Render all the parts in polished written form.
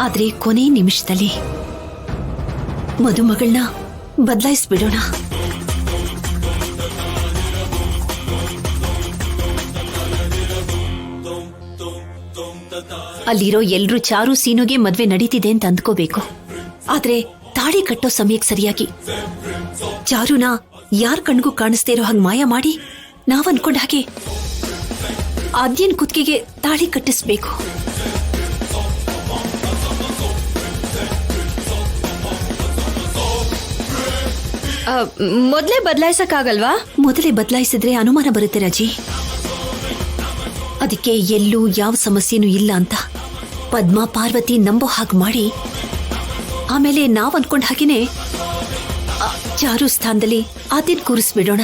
ಆದ್ರೆ ಕೊನೆ ನಿಮಿಷದಲ್ಲಿ ಮದುಮಗಳನ್ನ ಬದಲಾಯಿಸ್ಬಿಡೋಣ. ಅಲ್ಲಿರೋ ಎಲ್ರೂ ಚಾರು ಸೀನುಗೆ ಮದ್ವೆ ನಡೀತಿದೆ ಅಂತ ಅಂದ್ಕೋಬೇಕು. ಆದ್ರೆ ತಾಳಿ ಕಟ್ಟೋ ಸಮಯಕ್ಕೆ ಸರಿಯಾಗಿ ಚಾರುನ ಯಾರ್ ಕಣ್ಗೂ ಕಾಣಿಸ್ದೇ ಇರೋ ಹಾಗೆ ಮಾಯ ಮಾಡಿ ನಾವ್ ಅನ್ಕೊಂಡ ಹಾಗೆ ಆದ್ಯನ್ ಕುತ್ತಿಗೆಗೆ ತಾಳಿ ಕಟ್ಟಿಸ್ಬೇಕು. ಮೊದಲೇ ಬದಲಾಯಿಸಕ್ಕಾಗಲ್ವಾ? ಮೊದಲೇ ಬದಲಾಯಿಸಿದ್ರೆ ಅನುಮಾನ ಬರುತ್ತೆ ರಾಜಿ. ಅದಕ್ಕೆ ಎಲ್ಲೂ ಯಾವ ಸಮಸ್ಯೆನೂ ಇಲ್ಲ ಅಂತ ಪದ್ಮಾ ಪಾರ್ವತಿ ನಂಬೋ ಹಾಗೆ ಮಾಡಿ ಆಮೇಲೆ ನಾವ್ ಅನ್ಕೊಂಡ ಹಾಗೇನೆ ಚಾರು ಸ್ಥಾನದಲ್ಲಿ ಆದ್ಯನ್ ಕೂರಿಸ್ಬಿಡೋಣ.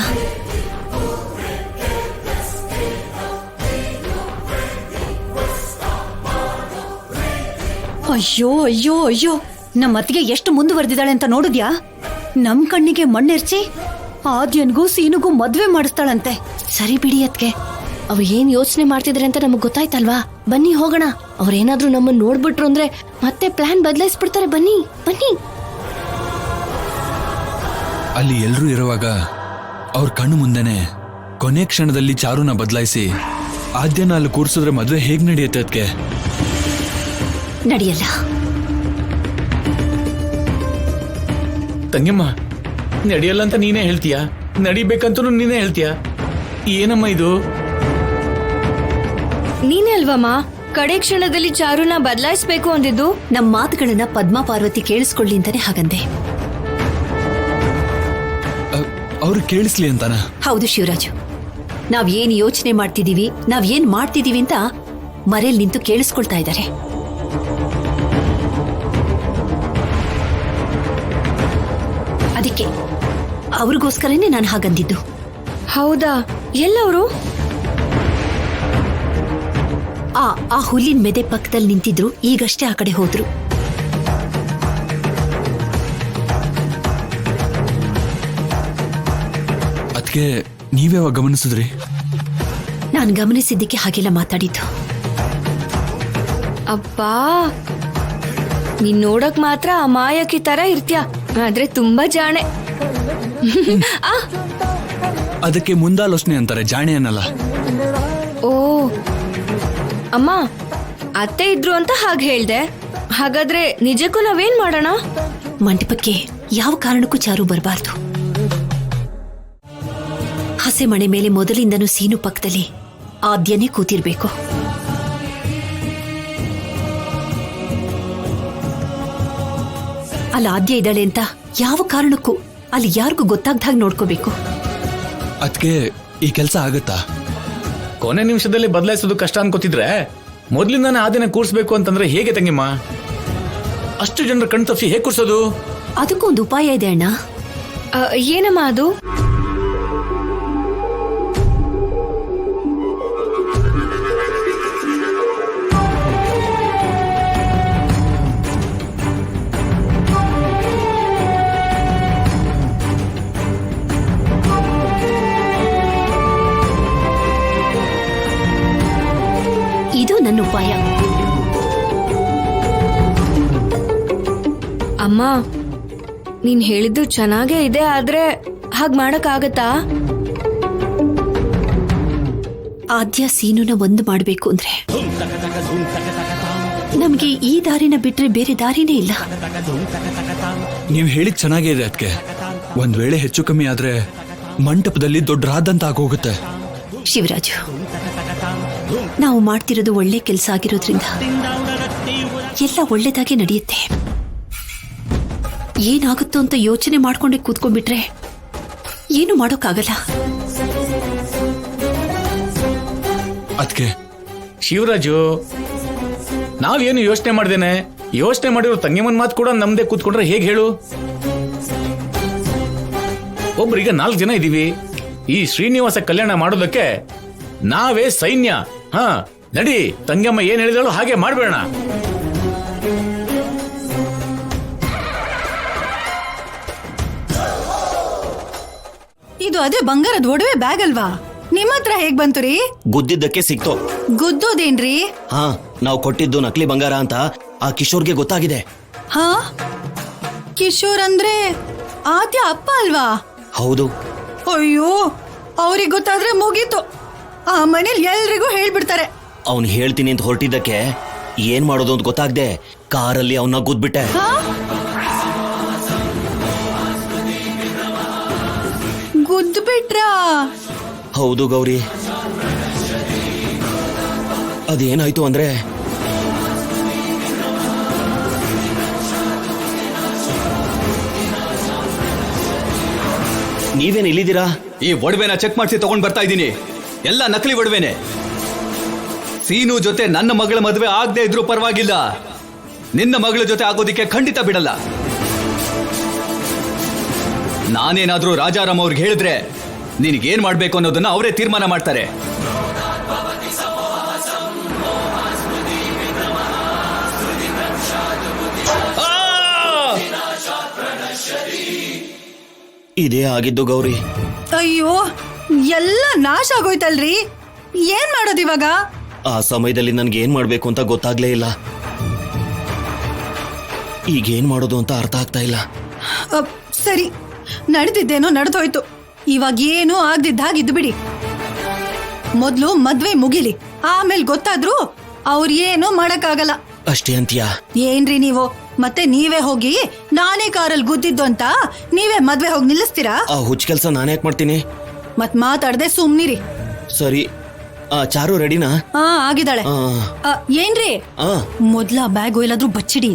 ಅಯ್ಯೋ ಅಯ್ಯೋ ಅಯ್ಯೋ, ನಮ್ಮ ಅತ್ತಿಗೆ ಎಷ್ಟು ಮುಂದುವರೆದಿದ್ದಾಳೆ ಅಂತ ನೋಡಿದ್ಯಾ? ನಮ್ ಕಣ್ಣಿಗೆ ಮಣ್ಣೆರ್ಚಿ ಆದ್ಯನ್ಗೂ ಸೀನುಗೂ ಮದ್ವೆ ಮಾಡಿಸ್ತಾಳಂತೆ. ಸರಿ ಬಿಡಿ ಅದ್ಕೆ, ಅವ್ರು ಏನ್ ಯೋಚನೆ ಮಾಡ್ತಿದ್ರೆ ಅಂತ ನಮಗ್ ಗೊತ್ತಾಯ್ತಲ್ವಾ? ಬನ್ನಿ ಹೋಗೋಣ. ಅವ್ರೇನಾದ್ರೂ ನಮ್ಮನ್ನ ನೋಡ್ಬಿಟ್ರು ಅಂದ್ರೆ ಮತ್ತೆ ಪ್ಲಾನ್ ಬದಲಾಯಿಸ್ಬಿಡ್ತಾರೆ. ಬನ್ನಿ ಬನ್ನಿ. ಅಲ್ಲಿ ಎಲ್ರೂ ಇರುವಾಗ ಅವ್ರ ಕಣ್ಣು ಮುಂದೆನೆ ಕೊನೆ ಕ್ಷಣದಲ್ಲಿ ಚಾರುನ ಬದಲಾಯಿಸಿ ಆದ್ಯನ ಅಲ್ಲಿ ಕೂರ್ಸಿದ್ರೆ ಮದ್ವೆ ಹೇಗ್ ನಡೆಯುತ್ತೆ? ಅದಕ್ಕೆ ನಡೆಯಲ್ಲ. ತಂಗಿಯಮ್ಮ, ನಡೆಯಲ್ಲ ಅಂತ ನೀನೇ ಹೇಳ್ತೀಯ, ನಡಿಬೇಕಂತೂ ನೀನೇ ಹೇಳ್ತೀಯ. ಏನಮ್ಮ ಇದು? ನೀನೇ ಅಲ್ವಮ್ಮ ಕಡೆ ಕ್ಷಣದಲ್ಲಿ ಚಾರುನ ಬದಲಾಯಿಸ್ಬೇಕು ಅಂದಿದ್ದು? ನಮ್ ಮಾತುಗಳನ್ನ ಪದ್ಮಾ ಪಾರ್ವತಿ ಕೇಳಿಸ್ಕೊಳ್ಳಿ ಅಂತಾನೆ ಹಾಗಂದೆ. ಅವ್ರು ಕೇಳಿಸ್ಲಿ ಅಂತಾನ? ಹೌದು ಶಿವರಾಜು, ನಾವ್ ಏನ್ ಯೋಚನೆ ಮಾಡ್ತಿದೀವಿ, ನಾವ್ ಏನ್ ಮಾಡ್ತಿದೀವಿ ಅಂತ ಮರೇಲಿ ನಿಂತು ಕೇಳಿಸ್ಕೊಳ್ತಾ ಇದ್ದಾರೆ. ಅದಕ್ಕೆ ಅವ್ರಿಗೋಸ್ಕರನೇ ನಾನು ಹಾಗಂದಿದ್ದು. ಹೌದಾ? ಎಲ್ಲವರು? ಆ ಹುಲ್ಲಿನ ಮೆದೆ ಪಕ್ಕದಲ್ಲಿ ನಿಂತಿದ್ರು, ಈಗಷ್ಟೇ ಆ ಕಡೆ ಹೋದ್ರು. ಅದಕ್ಕೆ ನೀವ್ಯಾವಾಗ ಗಮನಿಸಿದ್ರಿ? ನಾನು ಗಮನಿಸಿದ್ದಕ್ಕೆ ಹಾಗೆಲ್ಲ ಮಾತಾಡಿದ್ದು. ಅಪ್ಪಾ, ನೀನ್ ನೋಡಕ್ ಮಾತ್ರ ಅಮಾಯಕಿ ತರ ಇರ್ತ್ಯ, ಆದ್ರೆ ತುಂಬಾ ಜಾಣೆ. ಅದಕ್ಕೆ ಮುಂದಾಲೋಚನೆ ಅಂತಾರೆ, ಜಾಣೆ ಅನ್ನಲ್ಲ. ಓ ಅಮ್ಮ, ಅತ್ತೆ ಇದ್ರು ಅಂತ ಹಾಗೆ ಹೇಳ್ದೆ. ಹಾಗಾದ್ರೆ ನಿಜಕ್ಕೂ ನಾವೇನ್ ಮಾಡೋಣ? ಮಂಟಪಕ್ಕೆ ಯಾವ ಕಾರಣಕ್ಕೂ ಚಾರು ಬರಬಾರ್ದು. ಹಸೆ ಮಣೆ ಮೇಲೆ ಮೊದಲಿಂದನೂ ಸೀನು ಪಕ್ಕದಲ್ಲಿ ಆದ್ಯನೇ ಕೂತಿರ್ಬೇಕು. ಅಲ್ಲಿ ಆದ್ಯ ಇದ್ದಾಳೆ ಅಂತ ಯಾವ ಕಾರಣಕ್ಕೂ ಅಲ್ಲಿ ಯಾರಿಗೂ ಗೊತ್ತಾಗ್ದಾಗ ನೋಡ್ಕೋಬೇಕು. ಅದಕ್ಕೆ ಈ ಕೆಲಸ ಆಗತ್ತಾ? ಕೊನೆ ನಿಮಿಷದಲ್ಲಿ ಬದಲಾಯಿಸೋದು ಕಷ್ಟ ಅನ್ಕೋತಿದ್ರೆ ಮೊದ್ಲಿಂದಾನೆ ಆದಿನ ಕೂರ್ಸ್ಬೇಕು ಅಂತಂದ್ರೆ ಹೇಗೆ ತಂಗಿಮ್ಮ? ಅಷ್ಟು ಜನರ ಕಣ್ ತಪ್ಪಿಸಿ ಹೇಗೆ ಕೂರ್ಸೋದು? ಅದಕ್ಕೂ ಒಂದು ಉಪಾಯ ಇದೆ ಅಣ್ಣ. ಏನಮ್ಮ ಅದು? ಇದು ನನ್ನ ಉಪಾಯ. ಅಮ್ಮ, ನೀನ್ ಹೇಳಿದ್ದು ಚೆನ್ನಾಗೇ ಇದೆ, ಆದ್ರೆ ಹಾಗ್ ಮಾಡಕ್ ಆಗತ್ತಾ? ಆದ್ಯ ಸೀನುನ ಒಂದು ಮಾಡ್ಬೇಕು ಅಂದ್ರೆ ನಮ್ಗೆ ಈ ದಾರಿನ ಬಿಟ್ರೆ ಬೇರೆ ದಾರಿನೇ ಇಲ್ಲ. ನೀವು ಹೇಳಿದ್ ಚೆನ್ನಾಗೇ ಇದೆ. ಅದಕ್ಕೆ ಒಂದ್ ವೇಳೆ ಹೆಚ್ಚು ಕಮ್ಮಿ ಆದ್ರೆ ಮಂಟಪದಲ್ಲಿ ದೊಡ್ಡ ರಾದಂತ ಆಗೋಗುತ್ತೆ. ಶಿವರಾಜು, ನಾವು ಮಾಡ್ತಿರೋದು ಒಳ್ಳೆ ಕೆಲಸ ಆಗಿರೋದ್ರಿಂದ ಎಲ್ಲ ಒಳ್ಳೇದಾಗೆ ನಡೆಯುತ್ತೆ. ಏನಾಗುತ್ತೋ ಅಂತ ಯೋಚನೆ ಮಾಡ್ಕೊಂಡೆ ಕೂತ್ಕೊಂಡ್ಬಿಟ್ರೆ ಏನು ಮಾಡೋಕ್ಕಾಗಲ್ಲ. ಅದಕ್ಕೆ ಶಿವರಾಜು, ನಾವೇನು ಯೋಚನೆ ಮಾಡ್ದೇನೆ ಯೋಚನೆ ಮಾಡಿರೋ ತಂಗಿಮನ್ ಮಾತು ಕೂಡ ನಮ್ದೇ ಕೂತ್ಕೊಂಡ್ರೆ ಹೇಗೆ ಹೇಳು? ಒಬ್ರಿಗೆ 4 ಜನ ಇದೀವಿ. ಈ ಶ್ರೀನಿವಾಸ ಕಲ್ಯಾಣ ಮಾಡೋದಕ್ಕೆ ನಾವೇ ಸೈನ್ಯ. ಹಾ, ನಡಿ, ತಂಗಮ್ಮ ಏನ್ ಹೇಳಿದಳು ಹಾಗೆ ಮಾಡ್ಬೇಡ. ಇದು ಅದೇ ಬಂಗಾರದ ಒಡವೆ ಬ್ಯಾಗ್ ಅಲ್ವಾ? ನಿಮ್ಮ ಹತ್ರ ಹೇಗ್ ಬಂತು ರೀ? ಗುದ್ದಿದ್ದಕ್ಕೆ ಸಿಕ್ತು. ಗುದ್ದೋದೇನ್ರಿ? ಹಾ, ನಾವು ಕೊಟ್ಟಿದ್ದು ನಕಲಿ ಬಂಗಾರ ಅಂತ ಆ ಕಿಶೋರ್ಗೆ ಗೊತ್ತಾಗಿದೆ. ಹಾ ಕಿಶೋರ್ ಅಂದ್ರೆ ಆದ್ಯ ಅಪ್ಪ ಅಲ್ವಾ? ಹೌದು. ಅಯ್ಯೋ ಅವ್ರಿಗೆ ಗೊತ್ತಾದ್ರೆ ಮುಗೀತು. ಆ ಮನೇಲಿ ಎಲ್ರಿಗೂ ಹೇಳ್ಬಿಡ್ತಾರೆ. ಅವ್ನು ಹೇಳ್ತೀನಿ ಅಂತ ಹೊರಟಿದ್ದಕ್ಕೆ ಏನ್ ಮಾಡೋದು ಅಂತ ಗೊತ್ತಾಗ್ದೆ ಕಾರಲ್ಲಿ ಅವನ್ನ ಗುದ್ಬಿಟ್ಟೆ. ಹಾ? ಗುದ್ದು ಬಿಟ್ರಾ? ಹೌದು ಗೌರಿ. ಅದೇನಾಯ್ತು ಅಂದ್ರೆ ನೀವೇನ್ ಇಲ್ಲಿದ್ದೀರಾ? ಈ ಒಡವೆನ ಚೆಕ್ ಮಾಡಿಸಿ ತಗೊಂಡ್ ಬರ್ತಾ ಇದ್ದೀನಿ. ಎಲ್ಲ ನಕಲಿ ಒಡವೆನೆ. ಸೀನು ಜೊತೆ ನನ್ನ ಮಗಳ ಮದುವೆ ಆಗದೆ ಇದ್ರೂ ಪರವಾಗಿಲ್ಲ, ನಿನ್ನ ಮಗಳ ಜೊತೆ ಆಗೋದಿಕ್ಕೆ ಖಂಡಿತ ಬಿಡಲ್ಲ. ನಾನೇನಾದ್ರೂ ರಾಜಾರಾಮ್ ಅವ್ರಿಗೆ ಹೇಳಿದ್ರೆ ನಿನಗೇನ್ ಮಾಡ್ಬೇಕು ಅನ್ನೋದನ್ನ ಅವರೇ ತೀರ್ಮಾನ ಮಾಡ್ತಾರೆ. ಇದೇ ಆಗಿದ್ದು ಗೌರಿ. ಅಯ್ಯೋ ಎಲ್ಲ ನಾಶ ಆಗೋಯ್ತಲ್ರಿ. ಏನ್ ಮಾಡೋದು ಇವಾಗ? ಆ ಸಮಯದಲ್ಲಿ ನನ್ಗೆ ಏನ್ ಮಾಡ್ಬೇಕು ಅಂತ ಗೊತ್ತಾಗ್ಲೇ ಇಲ್ಲ. ಈಗೇನ್ ಮಾಡೋದು ಅಂತ ಅರ್ಥ ಆಗ್ತಾ ಇಲ್ಲ. ಸರಿ, ನಡೆದಿದ್ದೇನೋ ನಡೆದೋಯ್ತು. ಇವಾಗ ಏನೂ ಆಗ್ದಿದ್ದ ಹಾಗಿದ್ದು ಬಿಡಿ. ಮೊದ್ಲು ಮದ್ವೆ ಮುಗಿಲಿ, ಆಮೇಲೆ ಗೊತ್ತಾದ್ರೂ ಅವ್ರ ಏನೂ ಮಾಡಕ್ಕಾಗಲ್ಲ. ಅಷ್ಟೇ ಅಂತೀಯಾ? ಏನ್ರಿ ನೀವು ಮತ್ತೆ ನೀವೇ ಹೋಗಿ ನಾನೇ ಕಾರಲ್ಲಿ ಗುದ್ದಿದ್ದು ಅಂತ ನೀವೇ ಮದ್ವೆ ಹೋಗಿ ನಿಲ್ಲಿಸ್ತೀರಾ? ಆ ಹುಚ್ಚ ಕೆಲ್ಸ ನಾನು ಯಾಕೆ ಮಾಡ್ತೀನಿ? ಮತ್ ಮಾತಾಡದೆ ಸುಮ್ನಿರಿ. ಸರಿ, ಆ ಚಾರು ರೆಡಿನಾ? ಆಗಿದ್ದಾಳೆ. ಏನ್ರಿ ಆ ಮೊದ್ಲ ಬ್ಯಾಗ್ ಎಲ್ಲಾದ್ರೂ ಬಚ್ಚಿಡಿ.